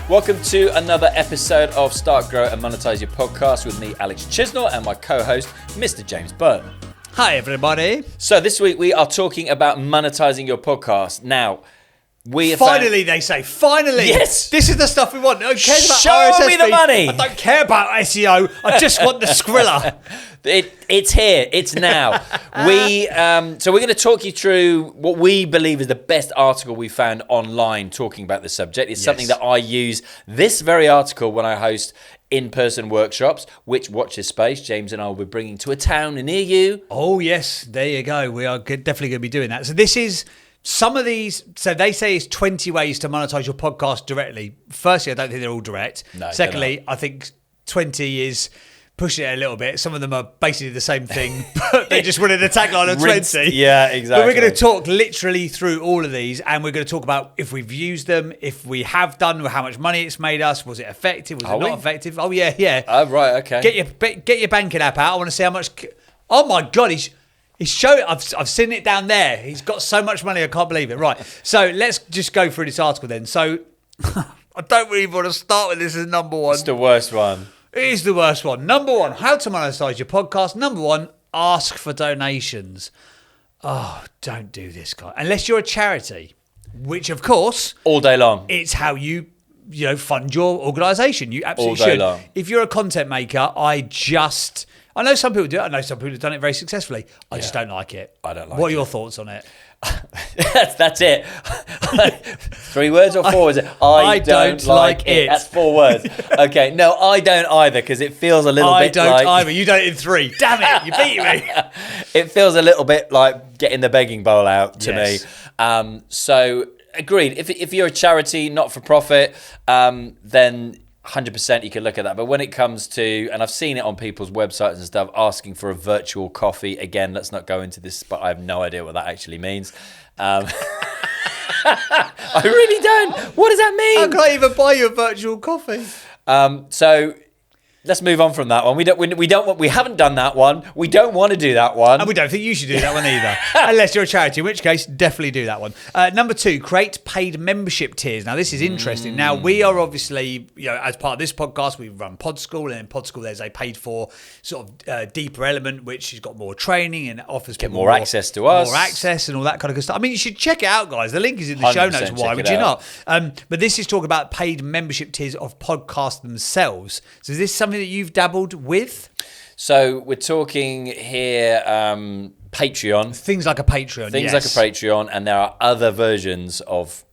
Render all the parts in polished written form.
Welcome to another episode of Start, Grow and Monetise Your Podcast with me, Alex Chisnell, and my co-host, Mr. James Byrne. Hi, everybody. So this week we are talking about monetizing your podcast. Now, we have Finally, they say, finally. Yes. This is the stuff we want. No one cares about Show RSS me the feed. money. I don't care about SEO. I just want the Skrilla. It's here. It's now. So we're going to talk you through what we believe is the best article we found online talking about the subject. It's something that I use this very article when I host in-person workshops, which, watch this space, James and I will be bringing to a town near you. Oh, yes. There you go. We are definitely going to be doing that. So this is some of these. So they say it's 20 ways to monetize your podcast directly. Firstly, I don't think they're all direct. No, secondly, I think 20 is pushing it a little bit. Some of them are basically the same thing, but they just wanted a tagline of 20. Yeah, exactly. But we're going to talk literally through all of these, and we're going to talk about if we've used them, if we have done, how much money it's made us, was it effective, was it not effective? Oh, yeah. Oh, right, okay. Get your banking app out. I want to see how much. Oh, my God, he's showing. I've seen it down there. He's got so much money, I can't believe it. Right, so let's just go through this article then. So I don't really want to start with this as number one. It's the worst one. It is the worst one. Number one, how to monetize your podcast. Number one, ask for donations. Oh, don't do this, guy. Unless you're a charity, which, of course, all day long. It's how you fund your organisation. You absolutely all day should. Long. If you're a content maker, I know some people do it. I know some people have done it very successfully. I just don't like it. I don't like What it. are your thoughts on it? That's it. 3 words or 4 words? I don't like it. That's 4 words. Okay, no, I don't either, because it feels a little bit like... I don't either. You done it in 3. Damn it, you beat me. It feels a little bit like getting the begging bowl out to me. So, agreed. If you're a charity, not for profit, then 100% you can look at that. But when it comes to, and I've seen it on people's websites and stuff, asking for a virtual coffee, again, let's not go into this, but I have no idea what that actually means. I really don't. What does that mean? How can I even buy you a virtual coffee? So let's move on from that one. We haven't done that one. We don't want to do that one. And we don't think you should do that one either. Unless you're a charity, in which case, definitely do that one. Number 2, create paid membership tiers. Now, this is interesting. Now, we are obviously, as part of this podcast, we run Pod School. And in Pod School, there's a paid for sort of deeper element, which has got more training and offers people more access to us. More access and all that kind of good stuff. I mean, you should check it out, guys. The link is in the show notes. Why would you not? But this is talking about paid membership tiers of podcasts themselves. So is this something that you've dabbled with? So we're talking here Patreon. Things like a Patreon, Things like a Patreon, and there are other versions of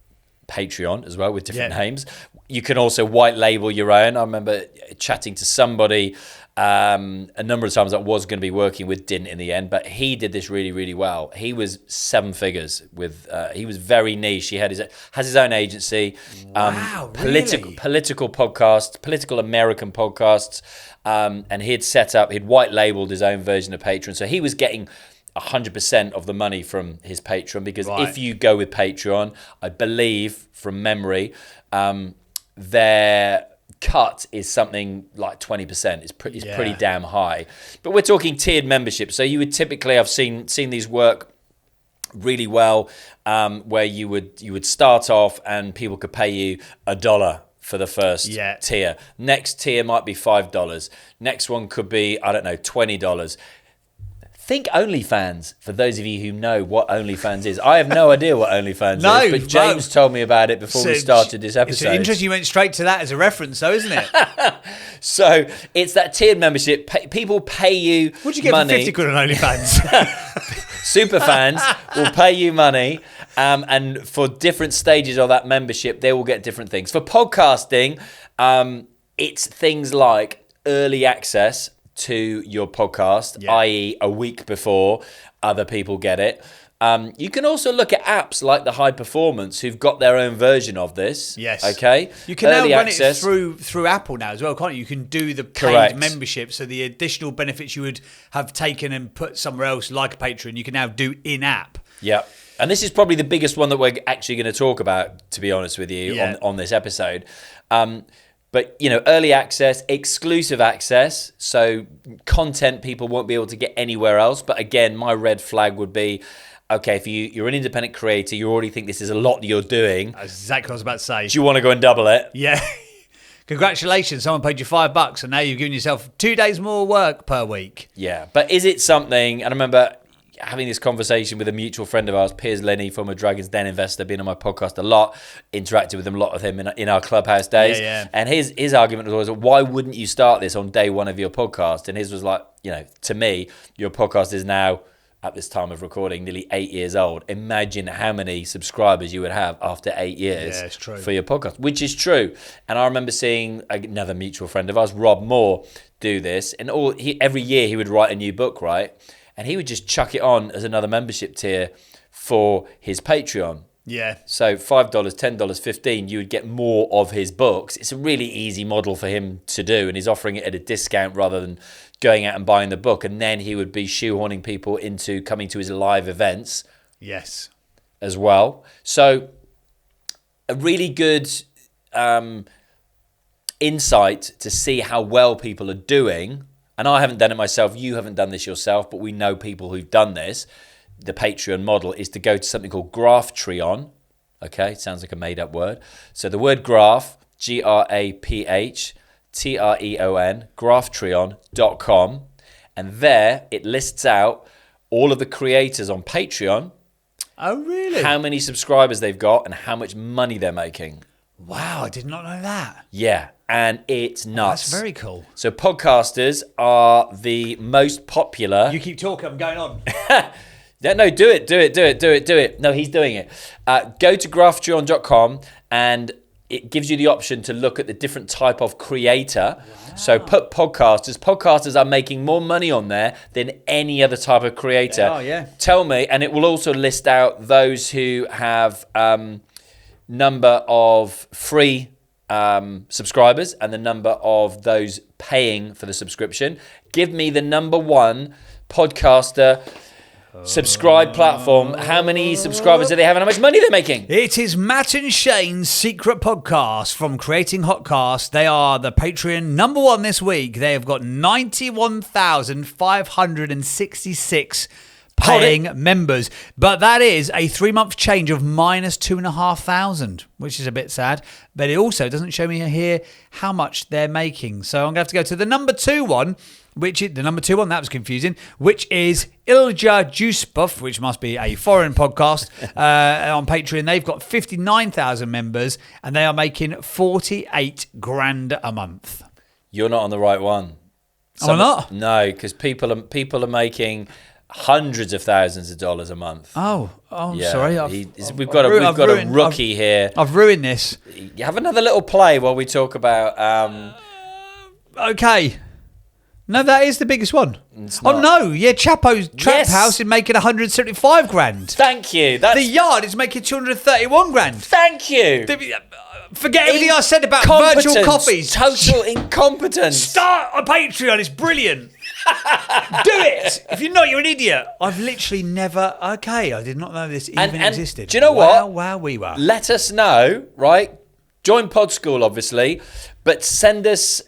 Patreon as well with different names. You can also white label your own. I remember chatting to somebody a number of times that was going to be working with, didn't in the end, but he did this really, really well. He was 7 figures with. He was very niche. He has his own agency. Wow, political podcasts, political American podcasts, and he'd white labeled his own version of Patreon. So he was getting 100% of the money from his Patreon, because if you go with Patreon, I believe from memory, their cut is something like 20%. It's pretty damn high. But we're talking tiered membership. So you would typically, I've seen these work really well, where you would start off and people could pay you $1 for the first tier. Next tier might be $5. Next one could be, I don't know, $20. Think OnlyFans, for those of you who know what OnlyFans is. I have no idea what OnlyFans is, but James told me about it before we started this episode. It's interesting you went straight to that as a reference, though, isn't it? So it's that tiered membership. People pay you What do you get money. for 50 quid on OnlyFans? Super fans will pay you money, and for different stages of that membership, they will get different things. For podcasting, it's things like early access to your podcast, i.e. a week before other people get it. You can also look at apps like the High Performance, who've got their own version of this. Yes. Okay. You can now run it through Apple now as well, can't you? You can do the paid membership, so the additional benefits you would have taken and put somewhere else, like a Patreon, you can now do in-app. Yeah. And this is probably the biggest one that we're actually going to talk about, to be honest with you, on this episode. But, early access, exclusive access, so content people won't be able to get anywhere else. But again, my red flag would be, okay, if you're an independent creator, you already think this is a lot that you're doing. That's exactly what I was about to say. Do you want to go and double it? Yeah. Congratulations, someone paid you $5 and now you've given yourself 2 days more work per week. Yeah, but is it something, and I remember having this conversation with a mutual friend of ours, Piers Lenny, former Dragon's Den investor, been on my podcast a lot, interacted with him a lot of him in our Clubhouse days. Yeah. And his argument was always, why wouldn't you start this on day one of your podcast? And his was like, to me, your podcast is now, at this time of recording, nearly 8 years old. Imagine how many subscribers you would have after 8 years for your podcast, which is true. And I remember seeing another mutual friend of ours, Rob Moore, do this. And every year he would write a new book, right? And he would just chuck it on as another membership tier for his Patreon. Yeah. So $5, $10, $15, you would get more of his books. It's a really easy model for him to do. And he's offering it at a discount rather than going out and buying the book. And then he would be shoehorning people into coming to his live events. Yes. As well. So a really good insight to see how well people are doing. And I haven't done it myself. You haven't done this yourself, but we know people who've done this. The Patreon model is to go to something called Graphtreon. Okay, sounds like a made-up word. So the word graph, Graphtreon, Graphtreon.com. And there it lists out all of the creators on Patreon. Oh, really? How many subscribers they've got and how much money they're making. Wow, I did not know that. Yeah, and it's nuts. That's very cool. So podcasters are the most popular. You keep talking, I'm going on. No, do it. No, he's doing it. Go to Graphtreon.com and it gives you the option to look at the different type of creator. Wow. So put podcasters. Podcasters are making more money on there than any other type of creator. Oh, yeah. Tell me, and it will also list out those who have number of free subscribers and the number of those paying for the subscription. Give me the number one podcaster subscribe platform. How many subscribers do they have and how much money they're making? It is Matt and Shane's secret podcast from Creating Hotcast. They are the Patreon number one this week. They have got 91,566 paying members, but that is a 3-month change of minus 2,500, which is a bit sad. But it also doesn't show me here how much they're making. So I'm going to have to go to the number two one, that was confusing, which is Ilja Juicebuff, which must be a foreign podcast on Patreon. They've got 59,000 members and they are making 48 grand a month. You're not on the right one. Am I not? No, because people are making hundreds of thousands of dollars a month. Oh, yeah, sorry. We've got a rookie here. I've ruined this. You have another little play while we talk about. Okay. No, that is the biggest one. Oh no, yeah, Chapo's Trap House is making 175 grand. Thank you. The Yard is making 231 grand. Thank you. Forget everything I said about virtual coffees. Total incompetence. Start a Patreon. It's brilliant. Do it. If you're not, you're an idiot. I've literally never. Okay, I did not know this even existed. Do you know what? Wow, we were. Let us know, right? Join Pod School, obviously, but send us.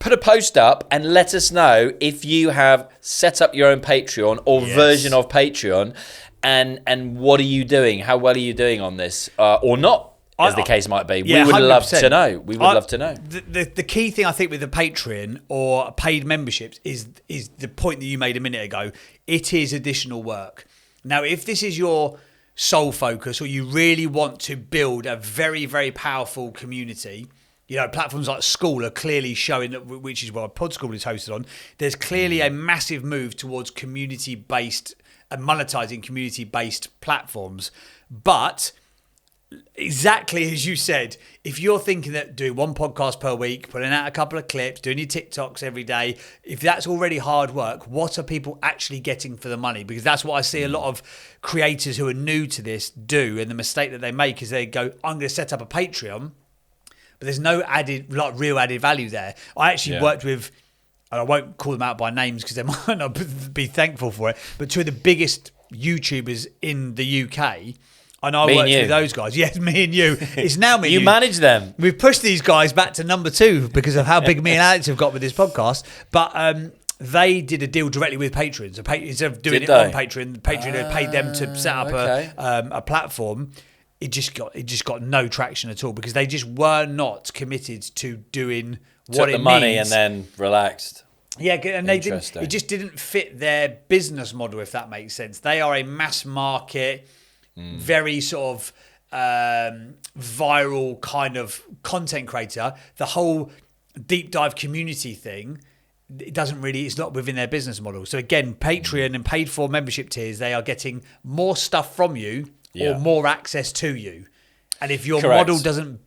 Put a post up and let us know if you have set up your own Patreon or version of Patreon, and what are you doing? How well are you doing on this, or not? As the case might be. Yeah, we would 100%. love to know. We would love to know. The key thing I think with the Patreon or paid memberships is the point that you made a minute ago. It is additional work. Now, if this is your sole focus or you really want to build a very, very powerful community, platforms like School are clearly showing that, which is what Pod School is hosted on. There's clearly a massive move towards community-based and monetizing community-based platforms. But exactly as you said, if you're thinking that doing one podcast per week, putting out a couple of clips, doing your TikToks every day, if that's already hard work, what are people actually getting for the money? Because that's what I see a lot of creators who are new to this do. And the mistake that they make is they go, I'm going to set up a Patreon, but there's no real added value there. I actually worked with, and I won't call them out by names because they might not be thankful for it, but two of the biggest YouTubers in the UK. And I worked with those guys. Yes, me and you. It's now me and you. You manage them. We've pushed these guys back to number two because of how big me and Alex have got with this podcast. But they did a deal directly with Patreon. So instead of doing it on Patreon, Patreon had paid them to set up a platform. it just got no traction at all because they just were not committed to doing what Took it the money means. and then relaxed. Yeah, and they didn't. It just didn't fit their business model, if that makes sense. They are a mass market, very sort of viral kind of content creator. The whole deep dive community thing, it's not within their business model. So again, Patreon and paid for membership tiers, they are getting more stuff from you or more access to you. And if your model doesn't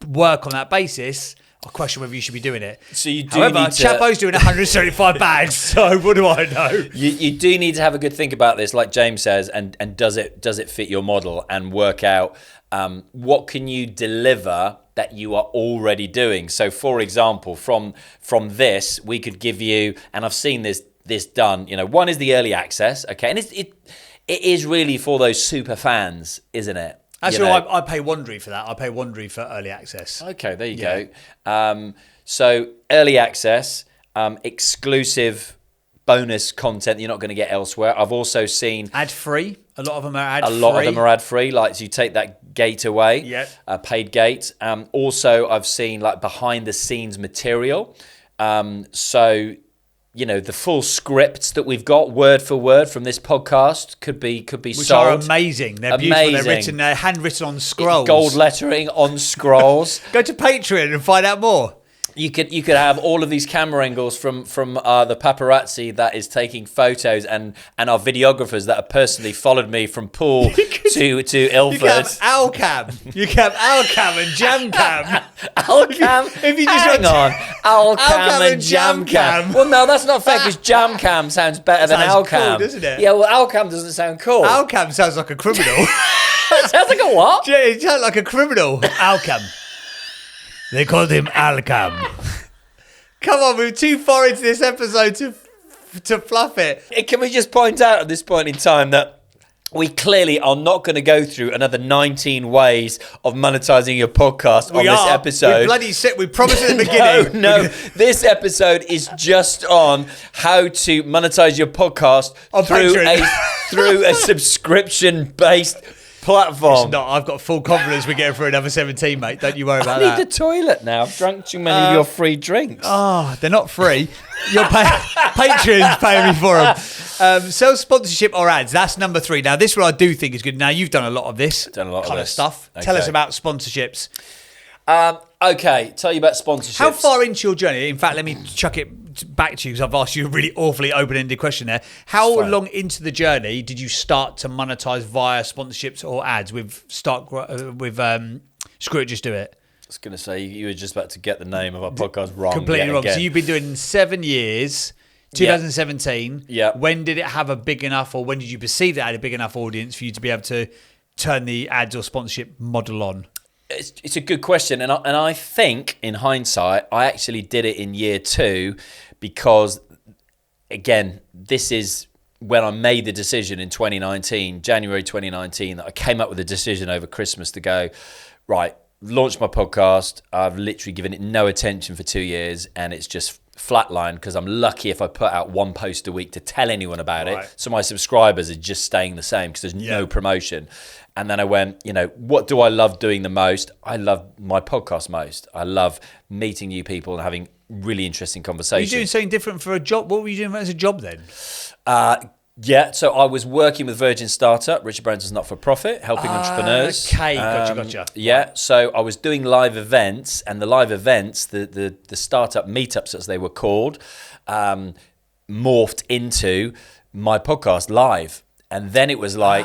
work on that basis, I question whether you should be doing it. So you do However, need to... Chapo's doing 175 bags, so what do I know? You do need to have a good think about this, like James says, and does it fit your model, and work out what can you deliver that you are already doing. So, for example, from this, we could give you, and I've seen this done. One is the early access, okay, and it is really for those super fans, isn't it? Actually, I pay Wondery for that. I pay Wondery for early access. Okay, there you go. So early access, exclusive bonus content you're not going to get elsewhere. I've also seen ad-free. A lot of them are ad-free. A lot of them are ad-free. Like, so you take that gate away. Yep. Paid gate. Also, I've seen like behind-the-scenes material. So, the full scripts that we've got, word for word, from this podcast could be Which sold. are amazing. They're beautiful. They're handwritten on scrolls. Gold lettering on scrolls. Go to Patreon and find out more. You could have all of these camera angles from the paparazzi that is taking photos, and our videographers that have personally followed me from Poole to Ilford. You can have Alcam. You can have Alcam and Jamcam. Alcam? If you just Hang on. Alcam and Jamcam. Well, no, that's not fair, because Jamcam sounds better than Alcam. Cool, doesn't it? Yeah, well, Alcam doesn't sound cool. Alcam sounds like a criminal. It sounds like a what? Yeah, it sounds like a criminal. Alcam. They called him Alcam. Come on, we're too far into this episode to fluff it. Can we just point out at this point in time that we clearly are not going to go through another 19 ways of monetizing your podcast on this episode. We bloody said, we promised at the beginning. No, this episode is just on how to monetize your podcast through a subscription-based platform. It's not. I've got full confidence we're getting through another 17, mate. Don't you worry about that. I need the toilet now. I've drunk too many of your free drinks. Oh, they're not free. Patreon's paying me for them. Self-sponsorship or ads. That's number 3. Now, this one I do think is good. Now, you've done a lot of this kind of stuff. Okay. Tell us about sponsorships. Okay, tell you about sponsorships. How far into your journey? In fact, let me chuck it back to you because I've asked you a really awfully open-ended question there. How long into the journey did you start to monetize via sponsorships or ads with Screw It, Just Do It? I was going to say, you were just about to get the name of our podcast wrong. Completely wrong. So you've been doing 7 years, 2017. Yeah. When did it have a big enough, or when did you perceive that it had a big enough audience for you to be able to turn the ads or sponsorship model on? It's a good question, and I think in hindsight I actually did it in year 2 because, again, this is when I made the decision in January 2019, that I came up with a decision over Christmas to go, right, launch my podcast. I've literally given it no attention for 2 years, and it's just flatline because I'm lucky if I put out one post a week to tell anyone about it. So my subscribers are just staying the same because there's no promotion. And then I went, what do I love doing the most? I love my podcast most. I love meeting new people and having really interesting conversations. Were you doing something different for a job? What were you doing as a job then? So I was working with Virgin Startup, Richard Branson's not-for-profit, helping entrepreneurs. Okay, gotcha. Yeah, so I was doing live events, and the live events, the startup meetups as they were called, morphed into my podcast live. And then it was like,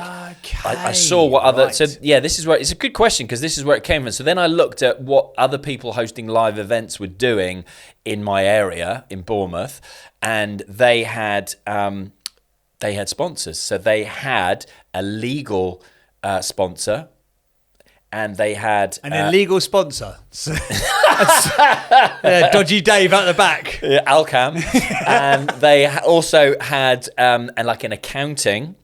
I saw what other... Right. So, yeah, this is where... It's a good question because this is where it came from. So then I looked at what other people hosting live events were doing in my area, in Bournemouth, and they had sponsors. So they had a legal sponsor, and they had... An illegal sponsor. Dodgy Dave out the back. Alcam. And they also had an accounting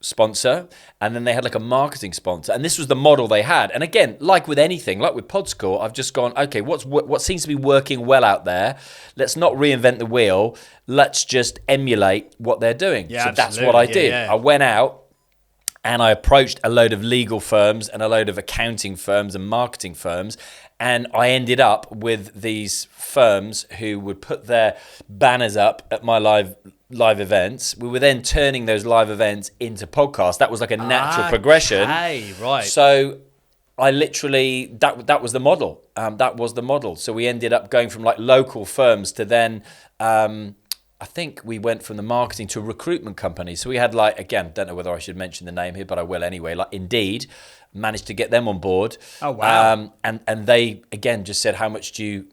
sponsor, and then they had like a marketing sponsor, and this was the model they had. And again, like with anything, like with Podscore, I've just gone, okay, what seems to be working well out there? Let's not reinvent the wheel. Let's just emulate what they're doing. Yeah, so absolutely. That's what I did. Yeah. I went out And I approached a load of legal firms and a load of accounting firms and marketing firms. And I ended up with these firms who would put their banners up at my live events. We were then turning those live events into podcasts. That was like a natural progression. Right. So I literally, that was the model. That was the model. So we ended up going from like local firms to then... I think we went from the marketing to a recruitment company. So we had like, again, don't know whether I should mention the name here, but I will anyway, like Indeed, managed to get them on board. Oh, wow. And they, again, just said, how much do you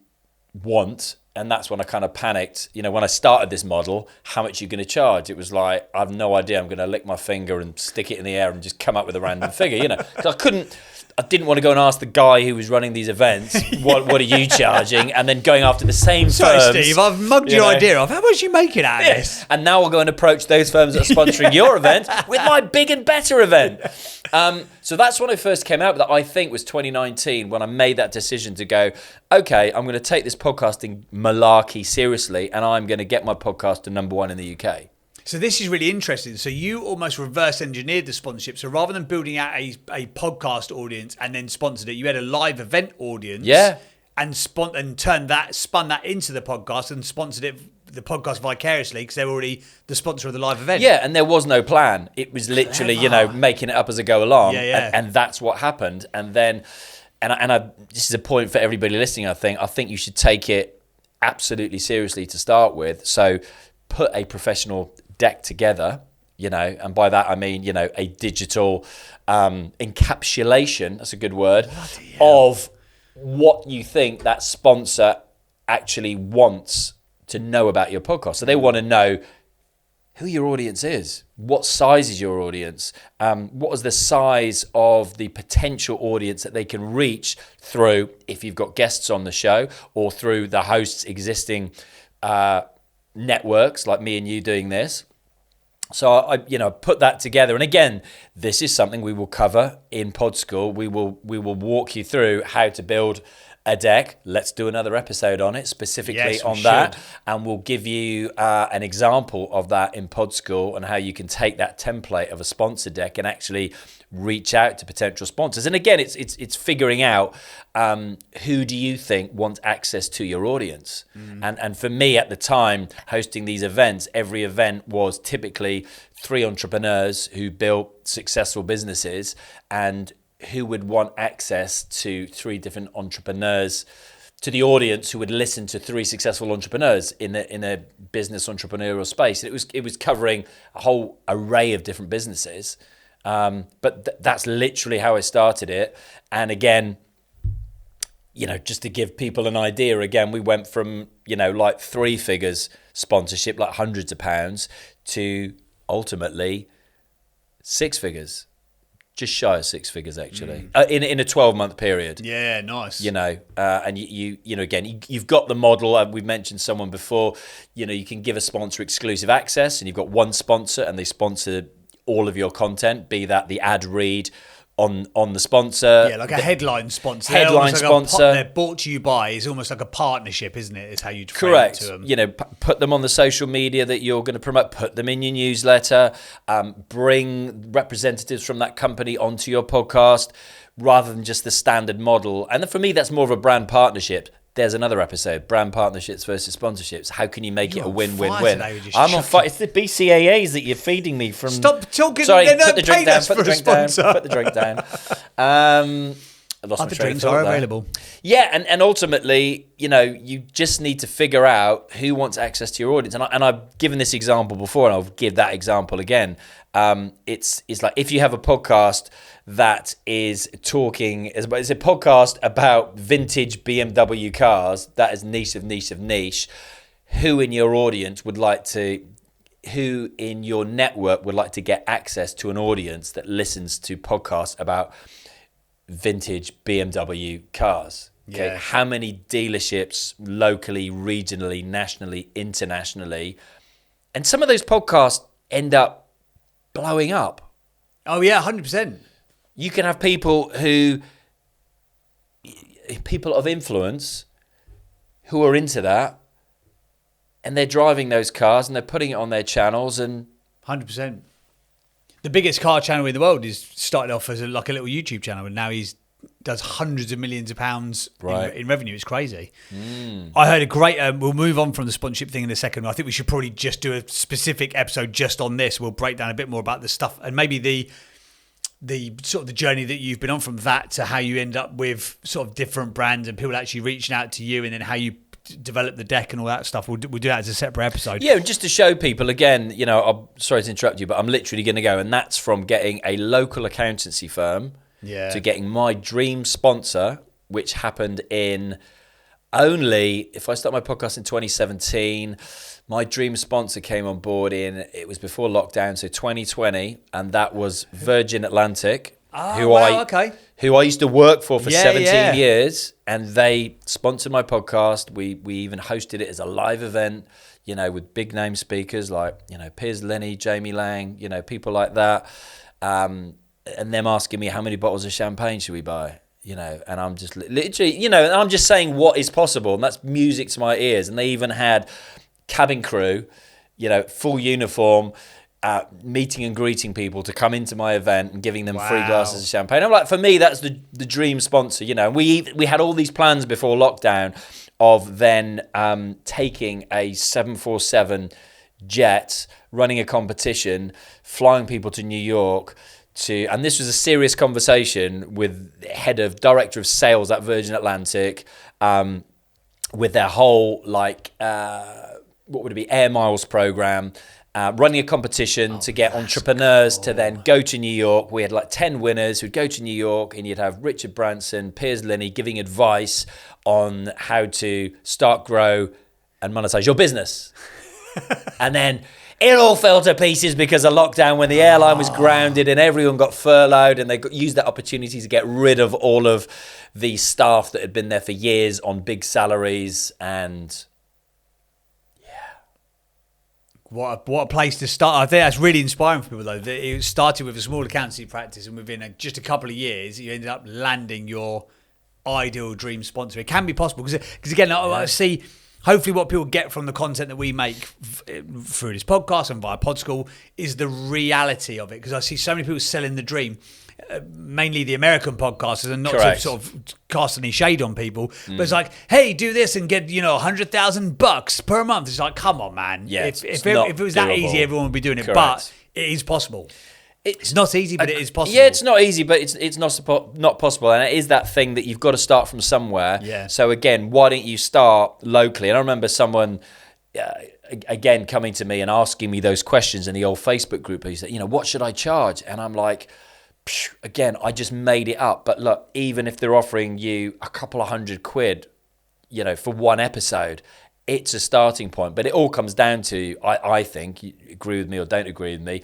want? And that's when I kind of panicked. You know, when I started this model, how much are you going to charge? It was like, I have no idea. I'm going to lick my finger and stick it in the air and just come up with a random figure, you know. Because I didn't want to go and ask the guy who was running these events, what are you charging? And then going after the same Sorry, firms. Steve, I've mugged your idea off. How much are you making out of this? And now I'll go and approach those firms that are sponsoring your event with my big and better event. So that's when I first came out with that. I think was 2019 when I made that decision to go, okay, I'm going to take this podcasting malarkey seriously and I'm going to get my podcast to #1 in the UK. So this is really interesting. So you almost reverse engineered the sponsorship. So rather than building out a podcast audience and then sponsored it, you had a live event audience. Yeah. And spun that into the podcast and sponsored the podcast vicariously because they're already the sponsor of the live event. Yeah, and there was no plan. It was literally, making it up as I go along. Yeah. And that's what happened. And then, this is a point for everybody listening, I think you should take it absolutely seriously to start with. So put a professional deck together, and by that I mean, a digital encapsulation, that's a good word, of what you think that sponsor actually wants to know about your podcast. So they want to know who your audience is, what size is your audience, what is the size of the potential audience that they can reach through, if you've got guests on the show, or through the host's existing networks like me and you doing this. So I put that together, and again, this is something we will cover in Pod School. We will walk you through how to build a deck. Let's do another episode on it, specifically on that, and we'll give you an example of that in Pod School and how you can take that template of a sponsor deck and actually reach out to potential sponsors. And again, it's figuring out who do you think wants access to your audience. And for me at the time, hosting these events, every event was typically 3 entrepreneurs who built successful businesses and who would want access to 3 different entrepreneurs, to the audience who would listen to 3 successful entrepreneurs in a business entrepreneurial space. It was covering a whole array of different businesses. But that's literally how I started it. And again, just to give people an idea, again, we went from, like 3 figures sponsorship, like hundreds of pounds, to ultimately 6 figures. Just shy of 6 figures, actually, in a 12-month period. Yeah, nice. And you've got the model. We've mentioned someone before. You can give a sponsor exclusive access, and you've got one sponsor, and they sponsor all of your content, be that the ad read on the sponsor. Yeah, like a headline sponsor. They're bought to you by is almost like a partnership, isn't it? Is how you'd frame correct. it to them. Put them on the social media that you're going to promote. Put them in your newsletter. Bring representatives from that company onto your podcast, rather than just the standard model. And for me, that's more of a brand partnership. There's another episode, brand partnerships versus sponsorships. How can you make it a win-win-win? I'm on fire. It's the BCAAs that you're feeding me from. Stop talking. Sorry, put the drink down. Put the drink down. I lost my train drinks of thought are there. available. Yeah, and ultimately, you just need to figure out who wants access to your audience. And I've given this example before, and I'll give that example again. It's like if you have a podcast that is talking, it's a podcast about vintage BMW cars, that is niche of niche of niche. Who in your audience who in your network would like to get access to an audience that listens to podcasts about vintage BMW cars? Okay, Yeah. How many dealerships locally, regionally, nationally, internationally? And some of those podcasts end up blowing up. Oh yeah, 100%. You can have people of influence who are into that, and they're driving those cars and they're putting it on their channels, and 100%. The biggest car channel in the world is started off as like a little YouTube channel, and now does hundreds of millions of pounds in revenue. It's crazy. I heard a great. We'll move on from the sponsorship thing in a second. I think we should probably just do a specific episode just on this. We'll break down a bit more about the stuff and maybe the sort of the journey that you've been on from that to how you end up with sort of different brands and people actually reaching out to you, and then how you develop the deck and all that stuff. We'll do that as a separate episode. Yeah, just to show people again, I'm sorry to interrupt you, but I'm literally going to go, and that's from getting a local accountancy firm to getting my dream sponsor, which happened in if I start my podcast in 2017, my dream sponsor came on board it was before lockdown, so 2020, and that was Virgin Atlantic, who I used to work for 17 years, and they sponsored my podcast. We even hosted it as a live event, with big name speakers like, Piers Linney, Jamie Lang, people like that. And them asking me how many bottles of champagne should we buy, and I'm just literally, and I'm just saying what is possible, and that's music to my ears. And they even had cabin crew, full uniform, meeting and greeting people to come into my event and giving them free glasses of champagne. I'm like, for me, that's the dream sponsor. We had all these plans before lockdown of then taking a 747 jet, running a competition, flying people to New York. And this was a serious conversation with the director of sales at Virgin Atlantic, with their whole what would it be, Air Miles program, running a competition to get entrepreneurs to then go to New York. We had 10 winners who'd go to New York, and you'd have Richard Branson, Piers Linney giving advice on how to start, grow, and monetize your business. And then it all fell to pieces because of lockdown, when the airline was grounded and everyone got furloughed, and they used that opportunity to get rid of all of the staff that had been there for years on big salaries. And what a place to start. I think that's really inspiring for people, though. It started with a small accountancy practice, and within just a couple of years, you ended up landing your ideal dream sponsor. It can be possible because again, I see. Hopefully what people get from the content that we make through this podcast and via Pod School is the reality of it. Because I see so many people selling the dream, mainly the American podcasters, and not to sort of cast any shade on people, but it's like, hey, do this and get, $100,000 per month. It's like, come on, man. Yeah, if it was that easy, everyone would be doing it. But it is possible. It's not easy, but it is possible. Yeah, it's not easy, but it's not possible. And it is that thing that you've got to start from somewhere. Yeah. So again, why don't you start locally? And I remember someone, again, coming to me and asking me those questions in the old Facebook group. He said, what should I charge? And I'm like, again, I just made it up. But look, even if they're offering you a couple of £100, for one episode, it's a starting point. But it all comes down to, I think, you agree with me or don't agree with me,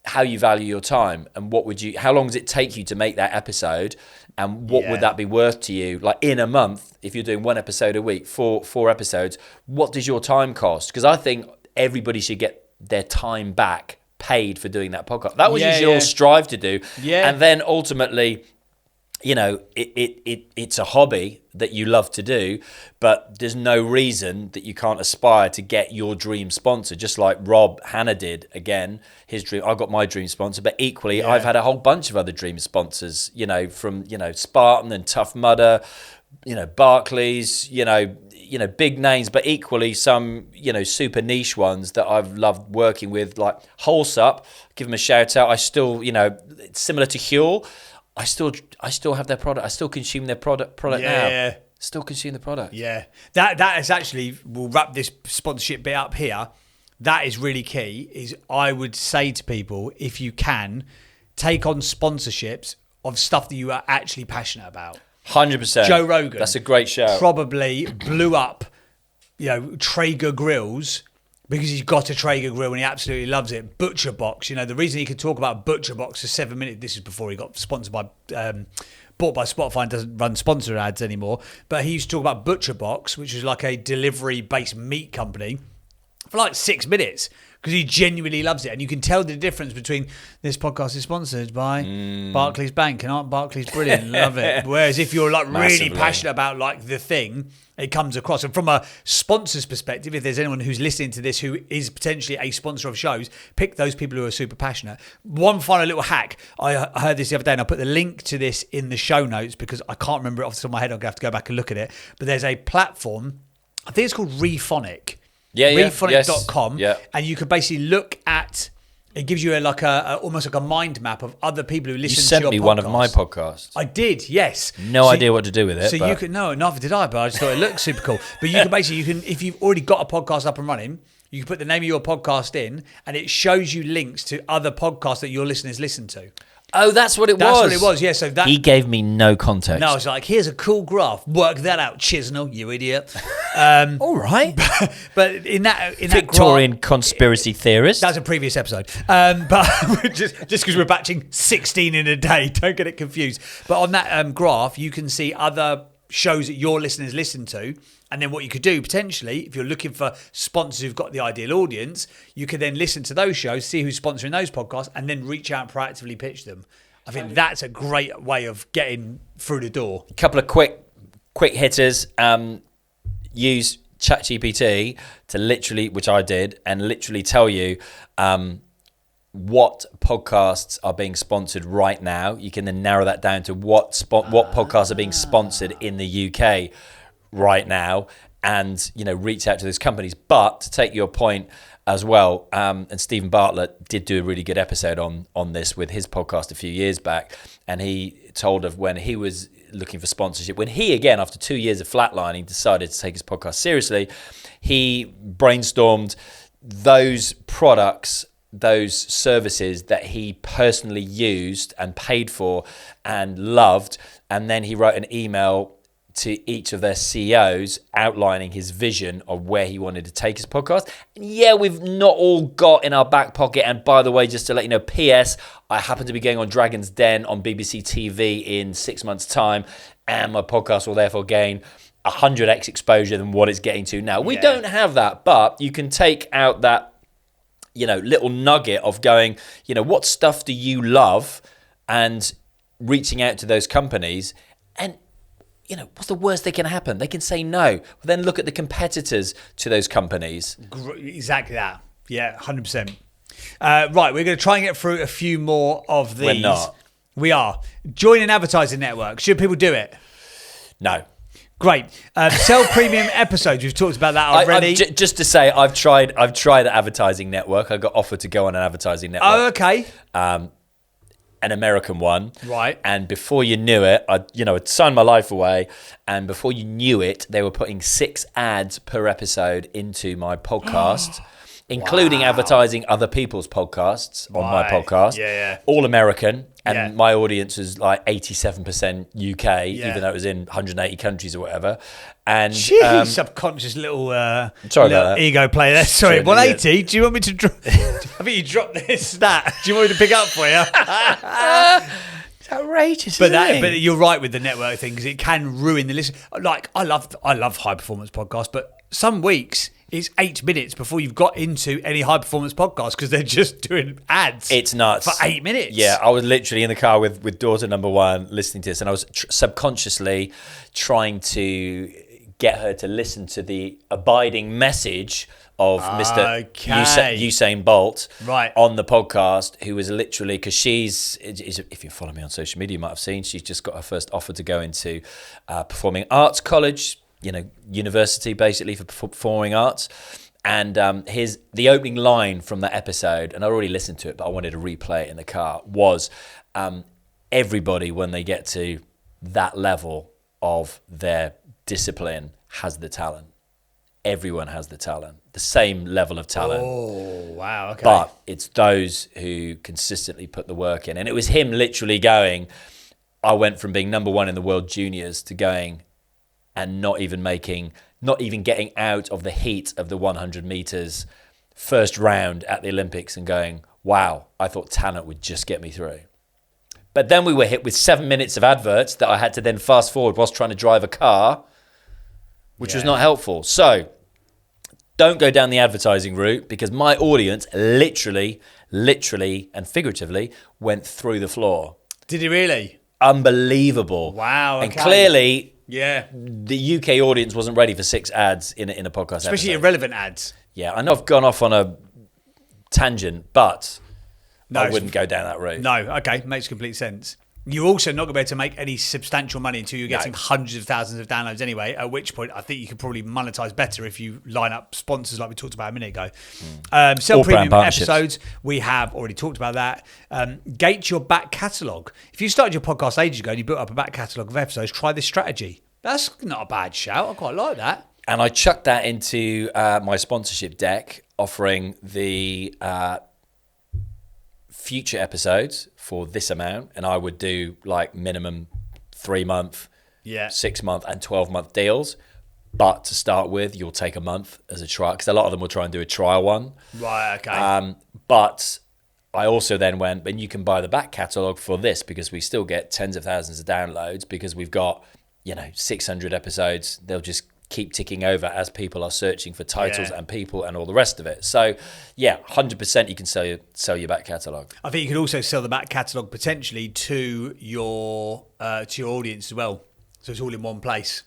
how you value your time, and how long does it take you to make that episode, and what would that be worth to you? Like in a month, if you're doing one episode a week, four episodes, what does your time cost? Because I think everybody should get their time back paid for doing that podcast. That was you should all strive to do. Yeah. And then ultimately, it's a hobby that you love to do, but there's no reason that you can't aspire to get your dream sponsor, just like Rob Hanna did. Again, his dream, I got my dream sponsor, but equally I've had a whole bunch of other dream sponsors, from Spartan and Tough Mudder, Barclays, big names, but equally some, super niche ones that I've loved working with, like Wholesup. Give them a shout out. I still, it's similar to Huel. I still have their product. I still consume their product now. Yeah. Still consume the product. Yeah. That is actually, we'll wrap this sponsorship bit up here. That is really key, is I would say to people, if you can, take on sponsorships of stuff that you are actually passionate about. 100%. Joe Rogan. That's a great show. Probably blew up, Traeger grills, because he's got a Traeger grill and he absolutely loves it. Butcher Box, the reason he could talk about Butcher Box for 7 minutes, this is before he got sponsored by, bought by Spotify and doesn't run sponsor ads anymore. But he used to talk about Butcher Box, which is like a delivery-based meat company, for like 6 minutes because he genuinely loves it. And you can tell the difference between this podcast is sponsored by Barclays Bank and aren't Barclays brilliant? Love it. Whereas if you're like really passionate about like the thing, it comes across. And from a sponsor's perspective, if there's anyone who's listening to this who is potentially a sponsor of shows, pick those people who are super passionate. One final little hack. I heard this the other day and I'll put the link to this in the show notes because I can't remember it off the top of my head. I'm going to have to go back and look at it. But there's a platform, I think it's called Rephonic. Rephonic.com. Yeah. And you can basically look at, it gives you almost like a mind map of other people who listen to your podcast. You sent me one of my podcasts. I did, yes. No idea what to do with it. So you can, no, neither did I, but I just thought it looked super cool. But you can basically, if you've already got a podcast up and running, you can put the name of your podcast in and it shows you links to other podcasts that your listeners listen to. Oh, that's what it was. That's what it was, yeah. So that he gave me no context. No, I was like, here's a cool graph. Work that out, Chisnell, you idiot. All right. But in that Victorian graph, conspiracy theorist. That's a previous episode. But just because we're batching 16 in a day, don't get it confused. But on that graph, you can see other shows that your listeners listen to. And then what you could do potentially, if you're looking for sponsors who've got the ideal audience, you could then listen to those shows, see who's sponsoring those podcasts, and then reach out and proactively pitch them. I think that's a great way of getting through the door. A couple of quick hitters. Use ChatGPT to literally, which I did, and literally tell you what podcasts are being sponsored right now. You can then narrow that down to what podcasts are being sponsored in the UK right now, and reach out to those companies. But to take your point as well, and Stephen Bartlett did do a really good episode on this with his podcast a few years back, and he told of when he was looking for sponsorship, when he, again, after 2 years of flatlining, decided to take his podcast seriously. He brainstormed those products, those services that he personally used and paid for and loved, and then he wrote an email to each of their CEOs outlining his vision of where he wanted to take his podcast. And yeah, we've not all got in our back pocket. And by the way, just to let you know, PS, I happen to be going on Dragon's Den on BBC TV in 6 months' time, and my podcast will therefore gain 100x exposure than what it's getting to now. We don't have that, but you can take out that, little nugget of going, what stuff do you love, and reaching out to those companies. And what's the worst that can happen? They can say no. Well, then look at the competitors to those companies. Exactly that. Yeah, 100%. Right, we're going to try and get through a few more of these. We're not. We are. Join an advertising network. Should people do it? No. Great. Sell premium episodes. We've talked about that already. Just to say, I've tried an advertising network. I got offered to go on an advertising network. Oh, okay. An American one. Right. And before you knew it, I'd signed my life away. And before you knew it, they were putting 6 ads per episode into my podcast, including advertising other people's podcasts on my podcast. Yeah. All American. And my audience was like 87% UK, even though it was in 180 countries or whatever. And subconscious little little ego play there. Sorry, 180. Do you want me to drop? I think you dropped this stat. Do you want me to pick up for you? It's outrageous. But you're right with the network thing, because it can ruin the listen. Like I love high performance podcasts, but some weeks it's 8 minutes before you've got into any high performance podcast because they're just doing ads. It's nuts. For 8 minutes. Yeah, I was literally in the car with daughter number 1 listening to this, and I was subconsciously trying to get her to listen to the abiding message of Mr. Usain Bolt on the podcast, who was literally, because if you follow me on social media, you might have seen, she's just got her first offer to go into performing arts college, university basically for performing arts. And the opening line from that episode, and I already listened to it, but I wanted to replay it in the car, was everybody, when they get to that level of their discipline, has the talent. Everyone has the talent, the same level of talent. Oh, wow, okay. But it's those who consistently put the work in. And it was him literally going, I went from being number 1 in the world juniors to going and not even getting out of the heat of the 100 meters first round at the Olympics, and going, wow, I thought talent would just get me through. But then we were hit with 7 minutes of adverts that I had to then fast forward whilst trying to drive a car, which was not helpful. So don't go down the advertising route, because my audience literally and figuratively went through the floor. Did he really? Unbelievable. Wow. Okay. And clearly, yeah, the UK audience wasn't ready for 6 ads in a podcast especially episode. irrelevant ads. Yeah, I know I've gone off on a tangent, but I wouldn't go down that route. No, okay, makes complete sense. You're also not going to be able to make any substantial money until you're getting hundreds of thousands of downloads anyway, at which point I think you could probably monetize better if you line up sponsors like we talked about a minute ago. Sell premium episodes, we have already talked about that. Gate your back catalogue. If you started your podcast ages ago and you built up a back catalogue of episodes, try this strategy. That's not a bad shout. I quite like that. And I chucked that into my sponsorship deck, offering the future episodes for this amount, and I would do like minimum 3-month, 6-month and 12-month deals. But to start with, you'll take a month as a trial, because a lot of them will try and do a trial one. Right, okay. But I also then went, and you can buy the back catalogue for this, because we still get tens of thousands of downloads, because we've got, 600 episodes. They'll just keep ticking over as people are searching for titles and people and all the rest of it. So, 100% you can sell your back catalogue. I think you could also sell the back catalogue potentially to your audience as well. So it's all in one place.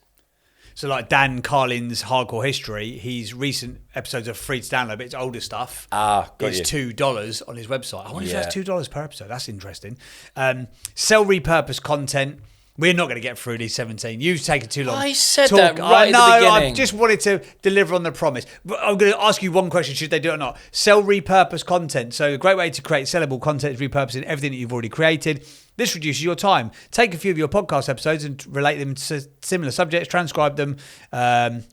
So like Dan Carlin's Hardcore History, his recent episodes are free to download, but it's older stuff. It's $2 on his website. I wonder if that's $2 per episode. That's interesting. Sell repurpose content. We're not going to get through these 17. You've taken too long. I said that right at the beginning. I just wanted to deliver on the promise. But I'm going to ask you one question, should they do it or not? Sell repurpose content. So a great way to create sellable content is repurposing everything that you've already created. This reduces your time. Take a few of your podcast episodes and relate them to similar subjects, transcribe them,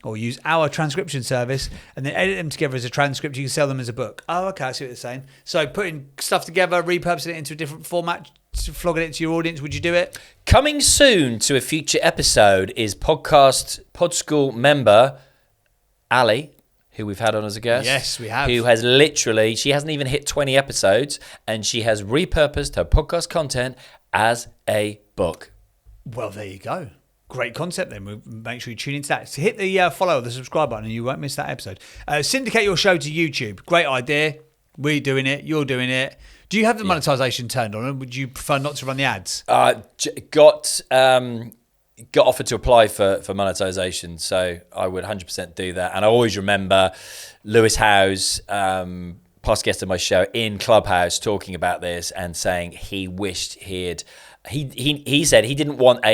or use our transcription service, and then edit them together as a transcript. You can sell them as a book. Oh, okay, I see what they're saying. So putting stuff together, repurposing it into a different format, flogging it to your audience, would you do it? Coming soon to a future episode is Pod School member Ali, who we've had on as a guest. Yes, we have. Who has she hasn't even hit 20 episodes, and she has repurposed her podcast content as a book. Well, there you go. Great concept then. We'll make sure you tune into that. So hit the follow or the subscribe button and you won't miss that episode. Syndicate your show to YouTube. Great idea. We're doing it. You're doing it. Do you have the monetization turned on, or would you prefer not to run the ads? Got offered to apply for monetization, so I would 100% do that. And I always remember Lewis Howes, past guest of my show, in Clubhouse talking about this and saying he wished he said he didn't want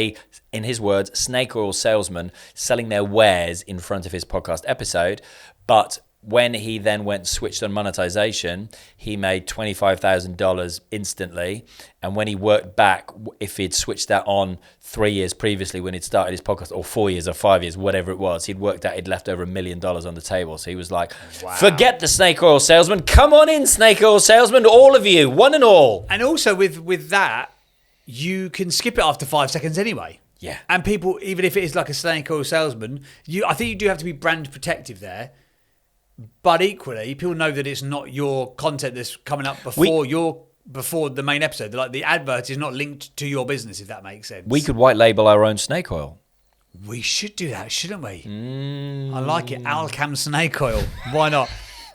in his words, snake oil salesman selling their wares in front of his podcast episode, but when he then switched on monetization, he made $25,000 instantly. And when he worked back, if he'd switched that on 3 years previously when he'd started his podcast, or 4 years or 5 years, whatever it was, he'd worked out he'd left over $1 million on the table. So he was like, Forget the snake oil salesman. Come on in, snake oil salesman, all of you, one and all. And also with that, you can skip it after 5 seconds anyway. Yeah. And people, even if it is like a snake oil salesman, I think you do have to be brand protective there. But equally, people know that it's not your content that's coming up before the main episode. Like the advert is not linked to your business, if that makes sense. We could white label our own snake oil. We should do that, shouldn't we? I like it. Alcam snake oil. Why not?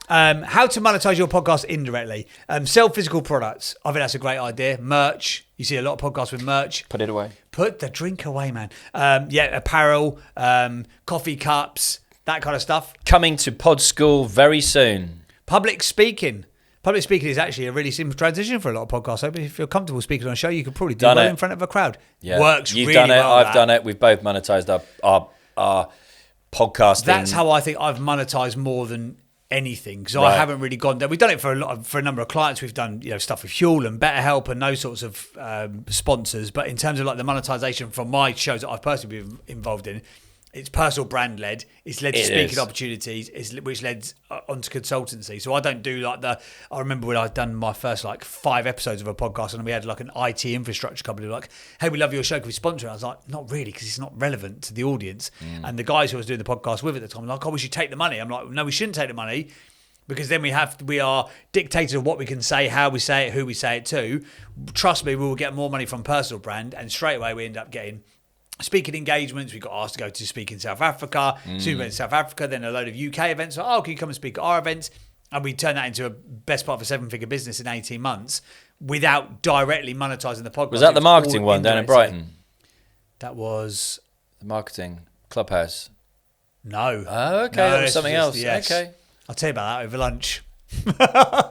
How to monetize your podcast indirectly. Sell physical products. I think that's a great idea. Merch. You see a lot of podcasts with merch. Put it away. Put the drink away, man. Apparel, coffee cups, that kind of stuff. Coming to Pod School very soon. Public speaking. Public speaking is actually a really simple transition for a lot of podcasts. So if you're comfortable speaking on a show, you could probably do it in front of a crowd. Yeah. Works You've really done it. well. I've done it. We've both monetized our podcasting. That's how I think I've monetized more than anything, because I haven't really gone there. We've done it for a number of clients. We've done stuff with Fuel and BetterHelp and those sorts of sponsors. But in terms of like the monetization from my shows that I've personally been involved in, it's personal brand led. It's led to speaking opportunities, which led onto consultancy. So I don't do I remember when I'd done my first 5 episodes of a podcast, and we had like an IT infrastructure company like, "Hey, we love your show. Can we sponsor it?" I was like, "Not really, because it's not relevant to the audience." And the guys who I was doing the podcast with at the time were like, "Oh, we should take the money." I'm like, "No, we shouldn't take the money, because then we are dictators of what we can say, how we say it, who we say it to. Trust me, we will get more money from personal brand." And straight away we end up getting speaking engagements. We got asked to go to speak in South Africa. So we went to South Africa, then a load of UK events. So, can you come and speak at our events? And we turned that into a best part of a 7-figure business in 18 months without directly monetizing the podcast. Was that the marketing one down in Brighton? That was... The marketing Clubhouse. No. Oh, okay. That was something else. Yes. Okay. I'll tell you about that over lunch.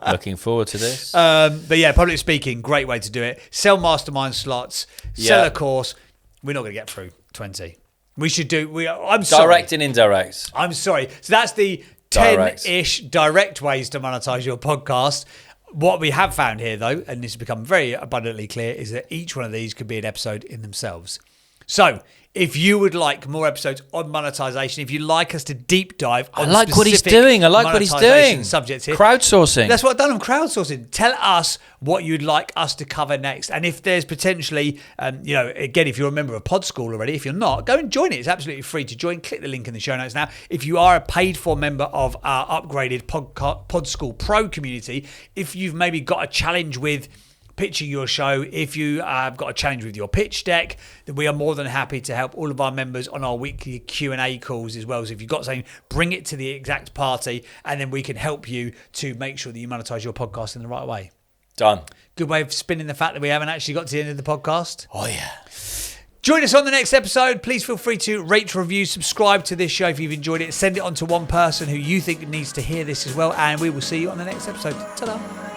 Looking forward to this. But yeah, public speaking, great way to do it. Sell mastermind slots, sell a course. We're not going to get through 20. We should do... I'm sorry. Direct and indirect. I'm sorry. So that's the 10-ish direct ways to monetize your podcast. What we have found here, though, and this has become very abundantly clear, is that each one of these could be an episode in themselves. So if you would like more episodes on monetization, if you'd like us to deep dive on what he's doing. I like what he's doing. Subjects here. Crowdsourcing. That's what I've done on crowdsourcing. Tell us what you'd like us to cover next. And if there's potentially, again, if you're a member of Pod School already, if you're not, go and join it. It's absolutely free to join. Click the link in the show notes now. If you are a paid for member of our upgraded Pod School Pro community, if you've maybe got a challenge with pitching your show, if you have got a challenge with your pitch deck, then we are more than happy to help all of our members on our weekly Q&A calls as well. So if you've got something, bring it to the exact party, and then we can help you to make sure that you monetize your podcast in the right way. Done. Good way of spinning the fact that we haven't actually got to the end of the podcast. Oh, yeah. Join us on the next episode. Please feel free to rate, review, subscribe to this show if you've enjoyed it. Send it on to one person who you think needs to hear this as well. And we will see you on the next episode. Ta-da.